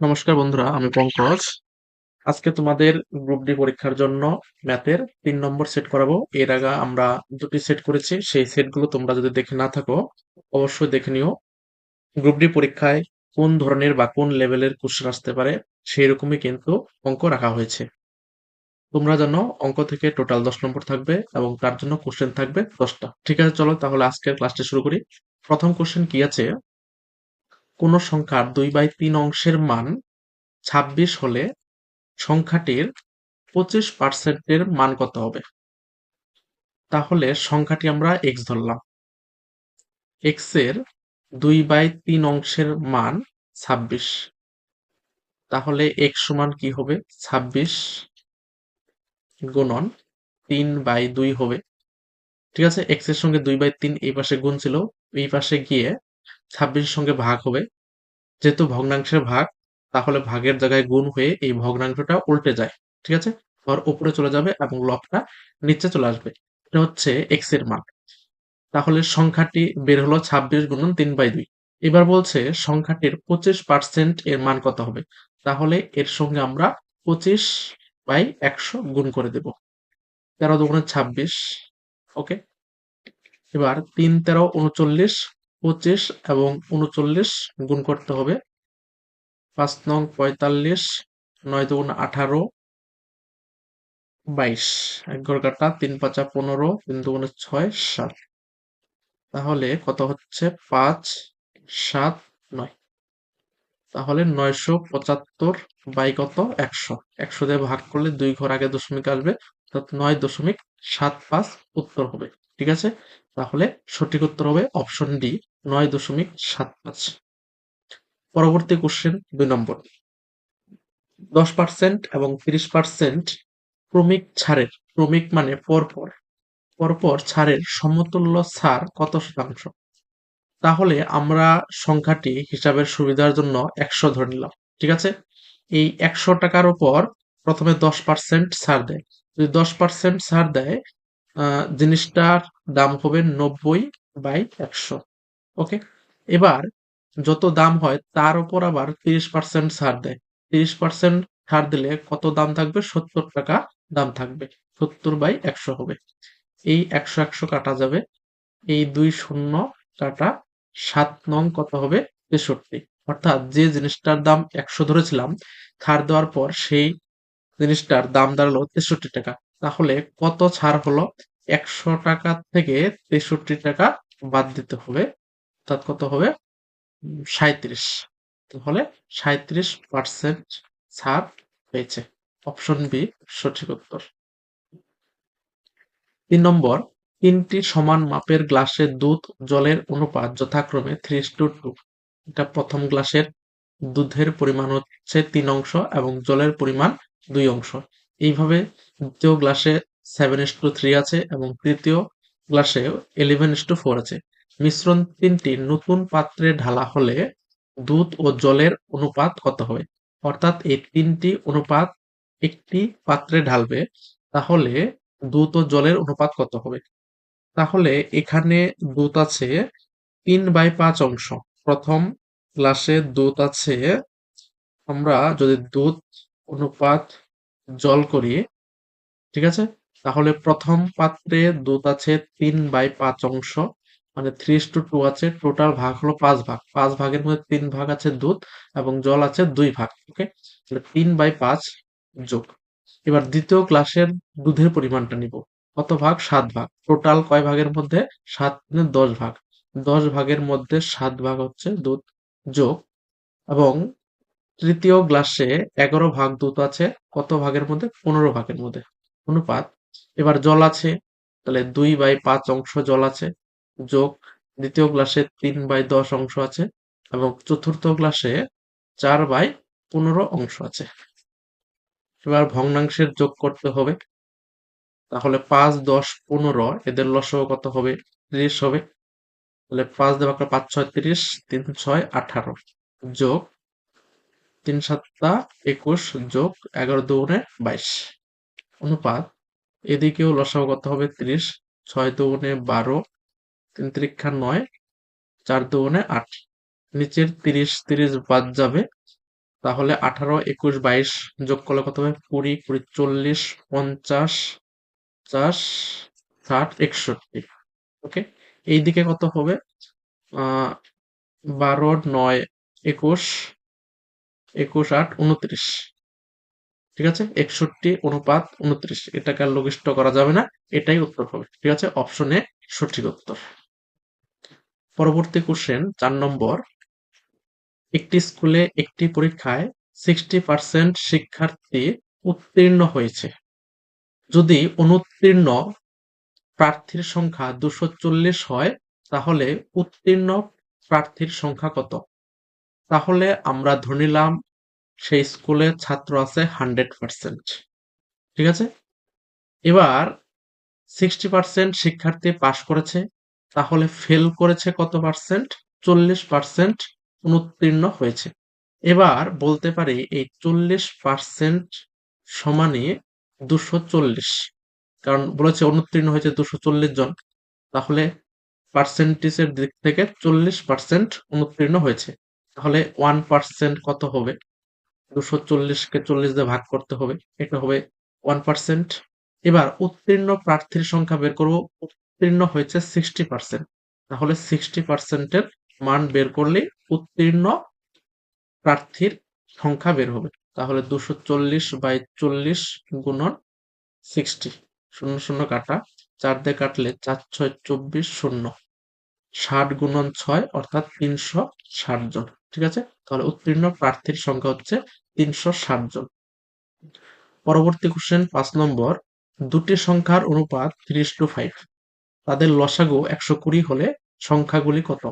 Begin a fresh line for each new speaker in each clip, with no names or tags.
নমস্কার বন্ধুরা, আমি পঙ্কজ। আজকে তোমাদের গ্রুপ ডি পরীক্ষার জন্য ম্যাথের 3 নম্বর সেট করাবো। এর আগে আমরা দুটি সেট করেছি, সেই সেটগুলো তোমরা যদি দেখে না থাকো অবশ্যই দেখে নিও। গ্রুপ ডি পরীক্ষায় কোন ধরনের বা কোন লেভেলের কোশ্চেন আসতে পারে সেই রকমই কিন্তু অঙ্ক রাখা হয়েছে। তোমরা জানো অঙ্ক থেকে টোটাল 10 নম্বর থাকবে এবং তার জন্য কোশ্চেন থাকবে 10টা। ঠিক আছে, চলো তাহলে আজকের ক্লাসটা শুরু করি। প্রথম কোশ্চেন কি আছে, কোন সংখ্যার 2/3 অংশের মান 26 হলে সংখ্যাটির 25% মান কত হবে? তাহলে সংখ্যাটি আমরা এক্স ধরলাম। এক্স এর 2/3 অংশের মান 26। তাহলে এক্স সমান কি হবে? 26 গুণন 3/2 হবে। ঠিক আছে, এক্স এর সঙ্গে 2/3 এই পাশে গুণ ছিল, এই পাশে গিয়ে 26 সঙ্গে ভাগ হবে। যেহেতু ভগ্নাংশের ভাগ, তাহলে ভাগের জায়গায় গুণ হয়ে এই ভগ্নাংশটা উল্টে যায়। ঠিক আছে, ঘর উপরে চলে যাবে এবং লবটা নিচে চলে আসবে। এটা হচ্ছে এক্স এর মান। তাহলে সংখ্যাটি বের হলো 26 গুণন 3/2। এবার বলছে সংখ্যাটির 25% এর মান কত হবে? তাহলে এর সঙ্গে আমরা 25/100 গুণ করে দেব। 13 দুগুণে 26। ওকে, এবার 3 13 39, 25 এবং 39 গুণ করতে হবে। 5 নং 45, 9 দুগুণে 18, 22, এক ঘর কাটা, 3 5 15, 3 দুগুণে 6, 7। তাহলে কত হচ্ছে? 5 7 9। তাহলে 975 বাই কত? 100। 100 দিয়ে ভাগ করলে 2 ঘর আগে দশমিক আসবে, অর্থাৎ 9.75 উত্তর হবে। ঠিক আছে, তাহলে সঠিক উত্তর হবে অপশন ডি, 9.75। পরবর্তী কোশ্চেন 2 নম্বর। 10% এবং 30% ক্রমিক ছাড়ের, ক্রমিক মানে পরপর, পরপর ছাড়ের সমতুল্য ছাড় কত শতাংশ? তাহলে আমরা সংখ্যাটি হিসাবের সুবিধার জন্য 100 ধরে নিলাম। ঠিক আছে, এই 100 টাকার উপর প্রথমে 10% ছাড় দেয়। যদি 10% ছাড় দেয়, জিনিসটার দাম হবে 90/100। ওকে, এবার যত দাম হয় তার উপর আবার 30% ছাড় দেয়। 30% ছাড় দিলে কত দাম থাকবে? 70 টাকা দাম থাকবে। 70/100 হবে। এই 100 100 কাটা যাবে, এই 2 শূন্য কাটা, 7 নং কত হবে? 63। অর্থাৎ যে জিনিসটার দাম 100 ধরেছিলাম, ছাড় দেওয়ার পর সেই জিনিসটার দাম দাঁড়ালো 63 টাকা। তাহলে কত ছাড় হলো? 100 টাকা থেকে 63 টাকা বাদ দিতে হবে, অর্থাৎ কত হবে? 37। তাহলে 37% ছাড় পেয়েছে। অপশন বি সঠিক উত্তর। 3 নম্বর, 3টি সমান মাপের গ্লাসে দুধ জলের অনুপাত যথাক্রমে 3:2। এটা প্রথম গ্লাসের দুধের পরিমাণ হচ্ছে 3 অংশ এবং জলের পরিমাণ 2 অংশ। এইভাবে দ্বিতীয় গ্লাসে 7:3 আছে এবং তৃতীয় গ্লাসে 11:4 আছে। মিশ্রণ 3টি নতুন পাত্রে ঢালা হলে দুধ ও জলের অনুপাত কত হবে? অর্থাৎ এই 3টি অনুপাত একটি পাত্রে ঢালবে, তাহলে দুধ ও জলের অনুপাত কত হবে? তাহলে এখানে দুধ আছে 3/5 অংশ। প্রথম গ্লাসে দুধ আছে, আমরা যদি দুধ অনুপাত জল করি, ঠিক আছে, তাহলে প্রথম পাত্রে দুধ আছে 3/5 অংশ, মানে 3:2 আছে। টোটাল ভাগ হলো 5 ভাগ। 5 ভাগের মধ্যে 3 ভাগ আছে দুধ এবং জল আছে 2 ভাগ। ওকে, তাহলে 3/5 যোগ। এবার দ্বিতীয় ক্লাসের দুধের পরিমাণটা নিব। কত ভাগ? 7 ভাগ। টোটাল কয় ভাগের মধ্যে? 7 10 ভাগ। 10 ভাগের মধ্যে 7 ভাগ হচ্ছে দুধ, যোগ। এবং তৃতীয় গ্লাসে 11 ভাগ দুধ আছে, কত ভাগের মধ্যে? 15 ভাগের মধ্যে। অনুপাত, এবার জল আছে, তাহলে 2/5 অংশ জল আছে, যোগ দ্বিতীয় গ্লাসে 3/10 অংশ আছে এবং চতুর্থ গ্লাসে 4/15 অংশ আছে। এবার ভগ্নাংশের যোগ করতে হবে। তাহলে 5 10 15, এদের লসাগু কত হবে? 30 হবে। তাহলে 5 দিয়ে ভাগ করলে 5 6 30, 3 6 18, যোগ 3 7 21, যোগ 11 দুগুণে 22। অনুপাত, এদিকেও লসাগু কত হবে? 30, 6 দুগুণে 12, 3 তিরিক্ষা 9, 4 দুগুণে 8। নিচের 30 30 বাদ যাবে, তাহলে 18, 21, 22 যোগ করলে কত হবে? 20, 20, 40, 50, 50, 60, 61। ওকে, এইদিকে কত হবে? 12, 9, 21, 21, 8, 29। ঠিক আছে, 61:29। এটাকে আর লঘিষ্ঠ করা যাবে না, এটাই উত্তর হবে। ঠিক আছে, অপশন এ সঠিক উত্তর। পরবর্তী কোশ্চেন 4 নম্বর। একটি স্কুলে একটি পরীক্ষায় 60% শিক্ষার্থী উত্তীর্ণ হয়েছে। যদি অনুত্তীর্ণ প্রার্থীর সংখ্যা 240 হয়, তাহলে উত্তীর্ণ প্রার্থীর সংখ্যা কত? তাহলে আমরা ধরে নিলাম সেই স্কুলে ছাত্র আছে 100%। ঠিক আছে, এবার 60% শিক্ষার্থী পাশ করেছে, তাহলে ফেল করেছে কত পার্সেন্ট? 40% অনুত্তীর্ণ হয়েছে। এবার বলতে পারি এই 40% সমানে 240, কারণ বলেছে অনুত্তীর্ণ হয়েছে 240 জন, তাহলে পার্সেন্টেজের দিক থেকে 40% অনুত্তীর্ণ হয়েছে। তাহলে 1% কত হবে? 240-কে 40 দিয়ে ভাগ করতে হবে, এটা হবে 1%। এবার উত্তীর্ণ প্রার্থীর সংখ্যা বের করব, উত্তীর্ণ হয়েছে 60%, তাহলে 60%-এর মান বের করলে উত্তীর্ণ প্রার্থীর সংখ্যা বের হবে। তাহলে 240/40 গুণন 60, শূন্য শূন্য কাটা, 4 দিয়ে কাটলে 4 6 24, শূন্য, 60 গুণন 6 অর্থাৎ 360 জন। ঠিক আছে, তাহলে উত্তীর্ণ প্রার্থীর সংখ্যা হচ্ছে 360 জন। পরবর্তী কোশ্চেন 5 নম্বর। দুটি সংখ্যার অনুপাত 3:5, তাদের লসাগু 120 হলে সংখ্যাগুলি কত?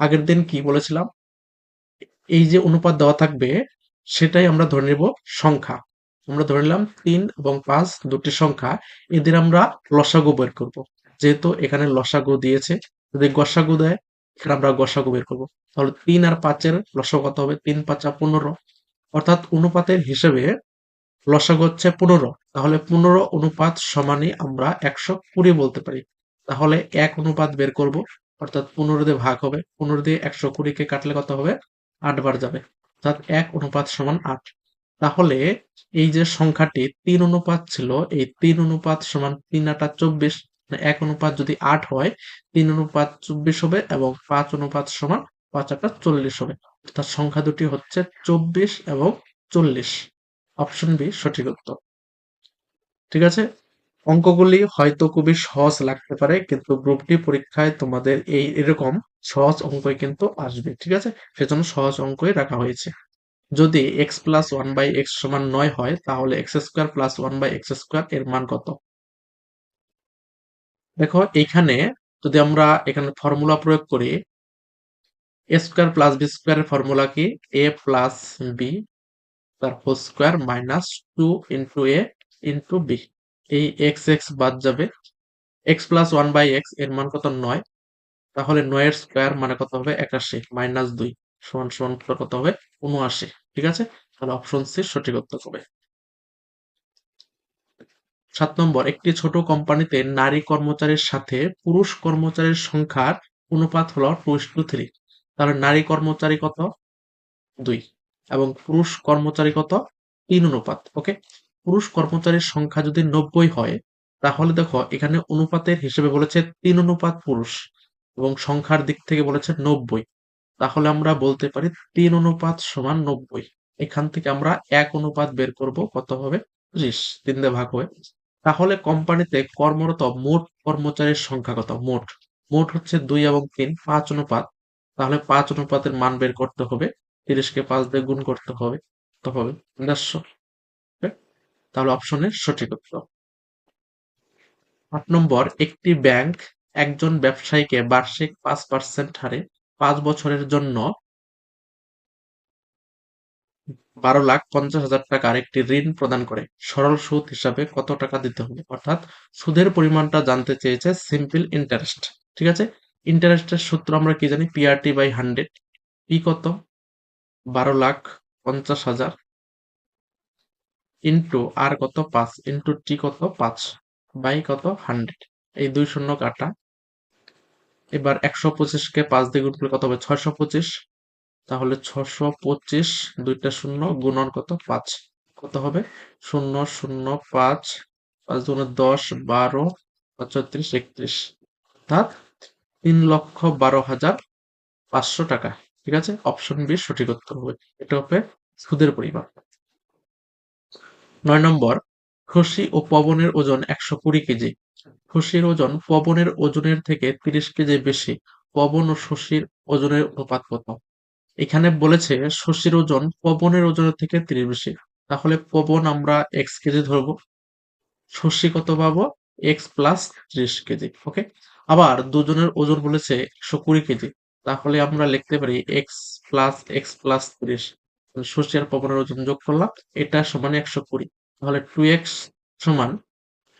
আগের দিন কি বলেছিলাম? এই যে অনুপাত দেওয়া থাকবে সেটাই আমরা ধরে নেব সংখ্যা। আমরা ধরে নিলাম 3 এবং 5 দুটি সংখ্যা, এদের আমরা লসাগু বের করব। যেহেতু এখানে লসাগু দিয়েছে, যদি গসাগু দেয় এখানে আমরা গসাগু বের করব। তাহলে 3 আর 5 এর লসাগু কত হবে? 3 5 15, অর্থাৎ অনুপাতের হিসেবে লসাগু হচ্ছে 15। তাহলে 15 অনুপাত সমানই আমরা 120 বলতে পারি। তাহলে 1 অনুপাত বের করব, অর্থাৎ 15 দিয়ে ভাগ হবে, 15 দিয়ে 120-কে কাটলে কত হবে? 8 বার যাবে, অর্থাৎ 1 অনুপাত সমান 8। তাহলে এই যে সংখ্যাটি 3 অনুপাত ছিল, এই 3 অনুপাত সমান 3 8 24, 1 অনুপাত যদি 8 হয় 3 অনুপাত 24 হবে, এবং 5 অনুপাত সমান 5 8 40 হবে। অর্থাৎ সংখ্যা দুটি হচ্ছে 24 এবং 40। অপশন বি সঠিক উত্তর। ঠিক আছে, অঙ্কগুলি হয়তো খুবই সহজ লাগতে পারে, কিন্তু গ্রুপ ডি পরীক্ষায় তোমাদের এই এরকম সহজ অঙ্কই কিন্তু আসবে। ঠিক আছে, সেজন্য সহজ অঙ্কই রাখা হয়েছে। যদি X plus one by X সমান 9 হয়, তাহলে X square plus one by X square এর মান কত? দেখো এইখানে যদি আমরা এখানে ফর্মুলা প্রয়োগ করি, এ স্কোয়ার প্লাস বি স্কোয়ারের ফর্মুলা কি? এ প্লাস বি তার whole square minus 2 into A into B. এই এক্স এক্স বাদ যাবে, X plus one by X এর মান কত? 9। তাহলে 9 এর স্কোয়ার মানে কত হবে? 81 মাইনাস 2 সমান সমান কত হবে? 79। ঠিক আছে, তাহলে অপশন সি সঠিক উত্তর হবে। 7 নম্বর। একটি ছোট কোম্পানিতে নারী কর্মচারীর সাথে পুরুষ কর্মচারীর সংখ্যার অনুপাত হলো 2:3। তাহলে নারী কর্মচারী কত? 2, এবং পুরুষ কর্মচারী কত? 3 অনুপাত। ওকে, পুরুষ কর্মচারীর সংখ্যা যদি 90 হয়, তাহলে দেখো এখানে অনুপাতের হিসেবে বলেছে 3 অনুপাত পুরুষ, এবং সংখ্যার দিক থেকে বলেছে 90। তাহলে আমরা বলতে পারি 3 অনুপাত সমান 90। এখান থেকে আমরা 1 অনুপাত বের করব, কত হবে? 30, 3 দিয়ে ভাগ হবে। তাহলে কোম্পানিতে কর্মরত মোট কর্মচারীর সংখ্যা কত? মোট মোট হচ্ছে 2 এবং 3, 5 অনুপাত। তাহলে 5 অনুপাতের মান বের করতে হবে, 30-কে 5 দিয়ে গুণ করতে হবে, তো হবে 150। তাহলে অপশনের সঠিক উত্তর। 8 নম্বর। একটি ব্যাংক একজন ব্যবসায়ীকে বার্ষিক 5% হারে 5 বছরের জন্য 12,50,000 টাকার একটি ঋণ প্রদান করে। সরল সুদ হিসাবে কত টাকা দিতে হবে? অর্থাৎ সুদের পরিমাণটা জানতে চেয়েছে, সিম্পল ইন্টারেস্ট। ঠিক আছে, ইন্টারেস্টের সূত্র আমরা কি জানি? PRT/100। পি কত? 12,50,000 ইন্টু আর কত? 5 ইন্টু টি কত? 5 বাই কত? 100। এই 2 শূন্য কাটা। এবার 125-কে 5 দিয়ে গুণ করলে কত হবে? 625। তাহলে 625 দুইটা শূন্য গুণন কত 5 কত হবে 005 5 দুগুণে 10 12 35 31 অর্থাৎ 3,12,500 টাকা। ঠিক আছে, অপশন বি সঠিক উত্তর হবে। এটা হবে সুদের পরিমাণ। 9 নম্বর, খসি ও পবনের ওজন 120 কেজি। খসির ওজন পবনের ওজনের থেকে 30 কেজি বেশি। পবন ও শশীর ওজনের অনুপাত কত? এখানে বলেছে শশীর ওজন পবনের ওজনের থেকে 30 বেশি। তাহলে পবন আমরা এক্স কেজি ধরবো, শশী কত পাবো এক্স প্লাস 30 কেজি। ওকে, আবার দুজনের ওজন বলেছে 120 কেজি। তাহলে আমরা লিখতে পারি এক্স প্লাস 30। শশী আর পবনের ওজন যোগ করলাম, এটা সমান 120। তাহলে 2x সমান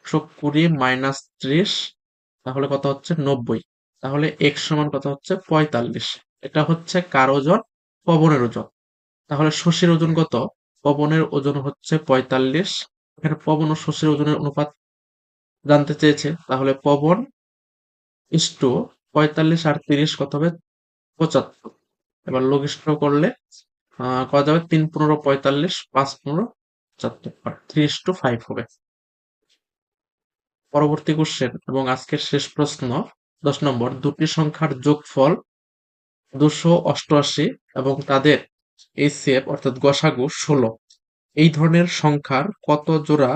120 মাইনাস 30, তাহলে কত হচ্ছে 90। তাহলে এক্স সমান কত হচ্ছে 45। এটা হচ্ছে কার ওজন? পবনের ওজন। তাহলে শশীর ওজন কত? পবনের ওজন হচ্ছে 45। এখানে পবন ও শশীর ওজনের অনুপাত জানতে চেয়েছে, তাহলে পবন ইস্টু 45 আর 30 কত হবে 75। এবার লঘিষ্ঠ করলে কত যাবে 3 15 45, 5 15 75, 3:5 হবে। পরবর্তী কোশ্চেন এবং আজকের শেষ প্রশ্ন। 10 নম্বর, দুটি সংখ্যার যোগফল 288 এবং তাদের এইচসিএফ অর্থাৎ গসাগু 16, এই ধরনের সংখ্যার কত জোড়া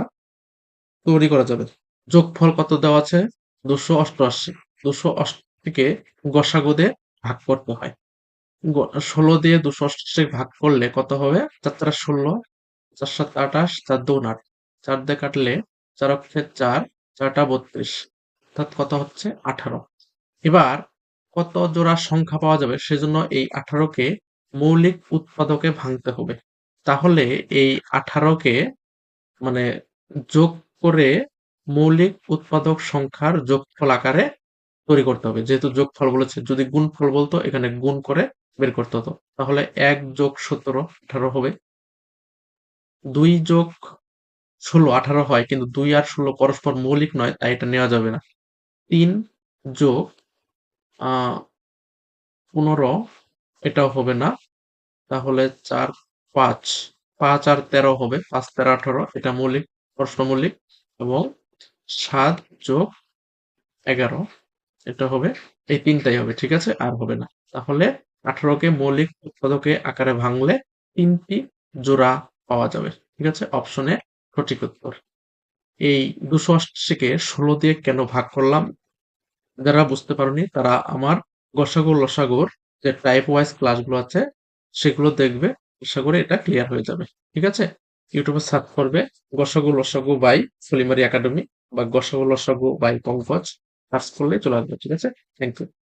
তৈরি করা যাবে? যোগফল কত দেওয়া আছে? 288। 288কে গসাগু দিয়ে ভাগ করতে হয়। 16 দিয়ে 288 ভাগ করলে কত হবে? 4 4 16, 4 7 28, 4 2 8, 4 দিয়ে কাটলে 4 অক্ষে 4, 4টা 32, অর্থাৎ কত হচ্ছে 18। এবার কত জোড়া সংখ্যা পাওয়া যাবে সেজন্য এই 18কে মৌলিক উৎপাদকে ভাঙতে হবে। তাহলে এই 18কে মানে যোগ করে মৌলিক উৎপাদক সংখ্যার যোগফল আকারে তৈরি করতে হবে। যেহেতু যোগফল বলেছে, যদি গুণফল বলতো এখানে গুণ করে বের করতে হতো। তাহলে 1 যোগ 17 18 হবে। 2 যোগ 16 18 হয়, কিন্তু 2 আর 16 পরস্পর মৌলিক নয়, তাই এটা নেওয়া যাবে না। 3 যোগ 15 এটাও হবে না। তাহলে 4 5 5 আর 13 হবে, 5 13 18, এটা মৌলিক, পরস্পর মৌলিক। এবং 7 যোগ 11 এটা হবে। এই তিনটাই হবে, ঠিক আছে, আর হবে না। তাহলে 18কে মৌলিক উৎপাদকে আকারে ভাঙলে 3টি জোড়া পাওয়া যাবে। ঠিক আছে, অপশনে সঠিক উত্তর। এই 288কে 16 দিয়ে কেন ভাগ করলাম, যারা বুঝতে পারোনি তারা আমার গসাগু লসাগুর যে টাইপ ওয়াইজ ক্লাসগুলো আছে সেগুলো দেখবে। আশা করি এটা ক্লিয়ার হয়ে যাবে। ঠিক আছে, ইউটিউবে সার্চ করবে গসাগু লসাগু বাই সলিমারি একাডেমি বা গসাগু লসাগু বাই পঙ্কজ, সার্চ করলে চলে আসবে। ঠিক আছে, থ্যাংক ইউ।